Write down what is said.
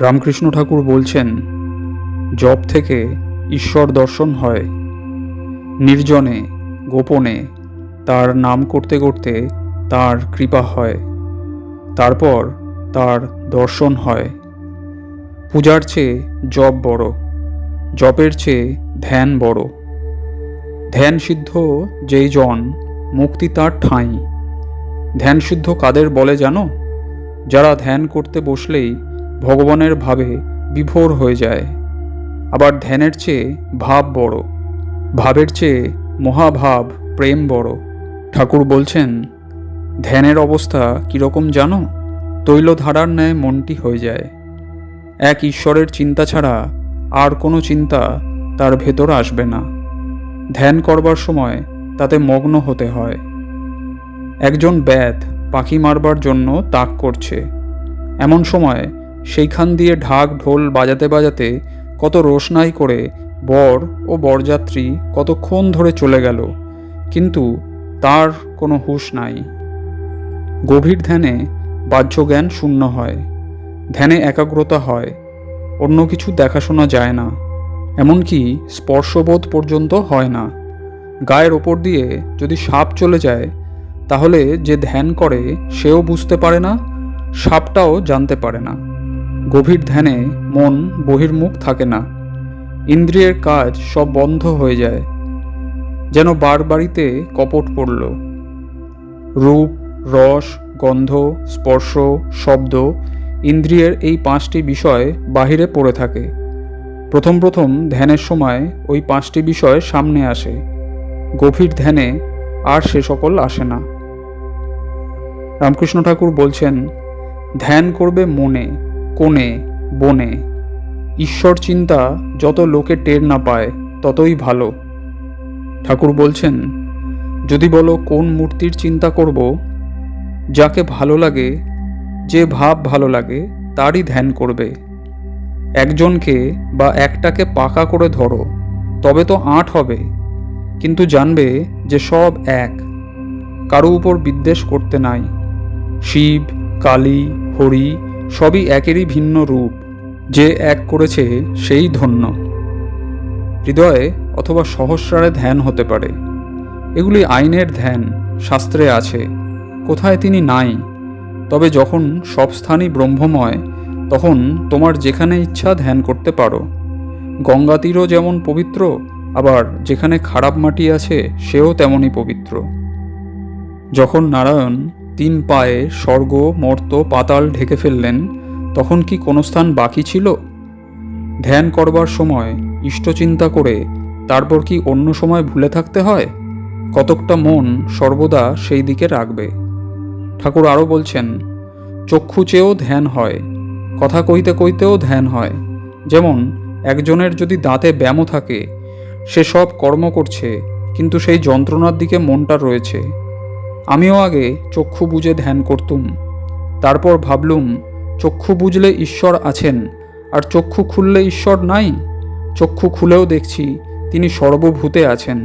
রামকৃষ্ণ ঠাকুর বলছেন, জপ থেকে ঈশ্বর দর্শন হয়। নির্জনে গোপনে তার নাম করতে করতে তার কৃপা হয়, তারপর তার দর্শন হয়। পূজার চেয়ে জপ বড়, জপের চেয়ে ধ্যান বড়। ধ্যান সিদ্ধ যেই জন, মুক্তি তার ঠাঁই। ধ্যান সিদ্ধ কাদের বলে জানো? যারা ধ্যান করতে বসলেই ভগবানের ভাবে বিভোর হয়ে যায়। আবার ধ্যানের চেয়ে ভাব বড়, ভাবের চেয়ে মহাভাব প্রেম বড়। ঠাকুর বলছেন, ধ্যানের অবস্থা কীরকম জানো? তৈলধারার ন্যায় মনটি হয়ে যায়। এক ঈশ্বরের চিন্তা ছাড়া আর কোনো চিন্তা তার ভেতর আসবে না। ধ্যান করবার সময় তাতে মগ্ন হতে হয়। একজন ব্যাধ পাখি মারবার জন্য তাক করছে। এমন সময় সেইখান দিয়ে ঢাক ঢোল বাজাতে বাজাতে কত রোশনাই করে বর ও বরযাত্রী কতক্ষণ ধরে চলে গেল, কিন্তু তার কোনো হুঁশ নাই। গভীর ধ্যানে বাহ্য জ্ঞান শূন্য হয়, ধ্যানে একাগ্রতা হয়, অন্য কিছু দেখাশোনা যায় না, এমনকি স্পর্শবোধ পর্যন্ত হয় না। গায়ের ওপর দিয়ে যদি সাপ চলে যায়, তাহলে যে ধ্যান করে সেও বুঝতে পারে না, সাপটাও জানতে পারে না। গভীর ধ্যানে মন বহির্মুখ থাকে না, ইন্দ্রিয়ের কাজ সব বন্ধ হয়ে যায়, যেন বাড়িতে কপট পড়ল। রূপ, রস, গন্ধ, স্পর্শ, শব্দ, ইন্দ্রিয়ের এই 5টি বিষয় বাহিরে পড়ে থাকে। প্রথম প্রথম ধ্যানের সময় ওই 5টি বিষয় সামনে আসে, গভীর ধ্যানে আর সে সকল আসে না। রামকৃষ্ণ ঠাকুর বলছেন, ধ্যান করবে মনে, কোণে, বনে। ঈশ্বর চিন্তা যত লোকে টের না পায় ততই ভালো। ঠাকুর বলছেন, যদি বলো কোন মূর্তির চিন্তা করব, যাকে ভালো লাগে, যে ভাব ভালো লাগে তারই ধ্যান করবে। একজনকে বা একটাকে পাকা করে ধরো, তবে তো আঁট হবে, কিন্তু জানবে যে সব এক, কারো উপর বিদ্বেষ করতে নাই। শিব, কালী, হরি সবই একেরই ভিন্ন রূপ। যে এক করেছে সেই ধন্য। হৃদয়ে অথবা সহস্রারে ধ্যান হতে পারে। এগুলি আইনের ধ্যান, শাস্ত্রে আছে, কোথায় তিনি নাই। তবে যখন সব স্থানই ব্রহ্মময়, তখন তোমার যেখানে ইচ্ছা ধ্যান করতে পারো। গঙ্গা তীরও যেমন পবিত্র, আবার যেখানে খারাপ মাটি আছে সেও তেমনই পবিত্র। যখন নারায়ণ 3 পায়ে স্বর্গ, মর্ত, পাতাল ঢেকে ফেললেন, তখন কি কোনো স্থান বাকি ছিল? ধ্যান করবার সময় ইষ্টচিন্তা করে তারপর কি অন্য সময় ভুলে থাকতে হয়? কতকটা মন সর্বদা সেই দিকে রাখবে। ঠাকুর আরও বলছেন, চক্ষু চেয়েও ধ্যান হয়, কথা কইতে কইতেও ধ্যান হয়। যেমন একজনের যদি দাঁতে ব্যামো থাকে, সে সব কর্ম করছে, কিন্তু সেই যন্ত্রণার দিকে মনটা রয়েছে। আমিও আগে চক্ষু বুজে ধ্যান করতুম, তারপর ভাবলুম চক্ষু বুঝলে ঈশ্বর আছেন, আর চক্ষু খুললে ঈশ্বর নাই। চক্ষু খুলেও দেখছি তিনি সর্বভূতে আছেন।